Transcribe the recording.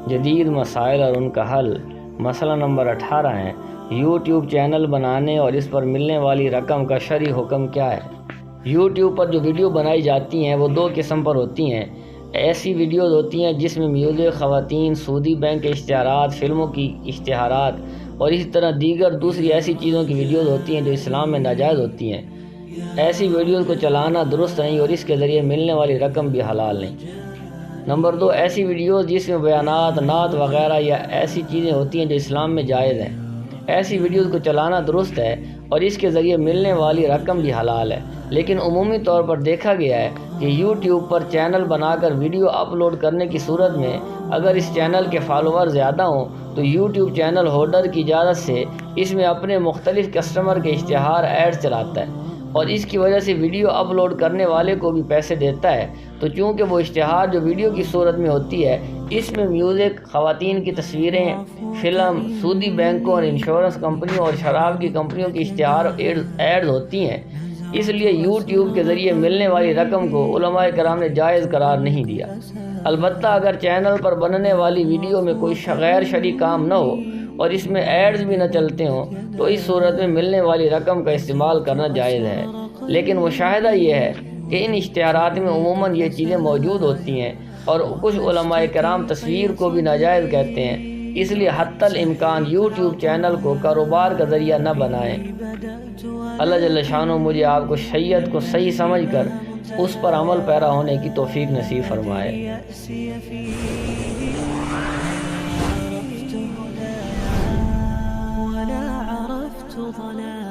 جدید مسائل اور ان کا حل۔ مسئلہ نمبر 18 ہے، یوٹیوب چینل بنانے اور اس پر ملنے والی رقم کا شرعی حکم کیا ہے؟ یوٹیوب پر جو ویڈیو بنائی جاتی ہیں وہ دو قسم پر ہوتی ہیں۔ ایسی ویڈیوز ہوتی ہیں جس میں میوزک، خواتین، سودی بینک کے اشتہارات، فلموں کی اشتہارات اور اسی طرح دیگر دوسری ایسی چیزوں کی ویڈیوز ہوتی ہیں جو اسلام میں ناجائز ہوتی ہیں۔ ایسی ویڈیوز کو چلانا درست نہیں اور اس کے ذریعے ملنے والی رقم بھی حلال نہیں۔ نمبر 2، ایسی ویڈیوز جس میں بیانات، نعت وغیرہ یا ایسی چیزیں ہوتی ہیں جو اسلام میں جائز ہیں۔ ایسی ویڈیوز کو چلانا درست ہے اور اس کے ذریعے ملنے والی رقم بھی حلال ہے، لیکن عمومی طور پر دیکھا گیا ہے کہ یوٹیوب پر چینل بنا کر ویڈیو اپلوڈ کرنے کی صورت میں اگر اس چینل کے فالوور زیادہ ہوں تو یوٹیوب چینل ہولڈر کی اجازت سے اس میں اپنے مختلف کسٹمر کے اشتہار ایڈ چلاتا ہے اور اس کی وجہ سے ویڈیو اپلوڈ کرنے والے کو بھی پیسے دیتا ہے۔ تو چونکہ وہ اشتہار جو ویڈیو کی صورت میں ہوتی ہے اس میں میوزک، خواتین کی تصویریں، فلم، سودی بینکوں اور انشورنس کمپنیوں اور شراب کی کمپنیوں کی اشتہار ایڈز ہوتی ہیں، اس لیے یوٹیوب کے ذریعے ملنے والی رقم کو علماء کرام نے جائز قرار نہیں دیا۔ البتہ اگر چینل پر بننے والی ویڈیو میں کوئی غیر شرعی کام نہ ہو اور اس میں ایڈز بھی نہ چلتے ہوں تو اس صورت میں ملنے والی رقم کا استعمال کرنا جائز ہے، لیکن مشاہدہ یہ ہے کہ ان اشتہارات میں عموماً یہ چیزیں موجود ہوتی ہیں اور کچھ علماء کرام تصویر کو بھی ناجائز کہتے ہیں، اس لیے حتی الامکان یوٹیوب چینل کو کاروبار کا ذریعہ نہ بنائیں۔ اللہ جل شانہ مجھے آپ کو شریعت کو صحیح سمجھ کر اس پر عمل پیرا ہونے کی توفیق نصیب فرمائے۔ ولا عرفت ضلال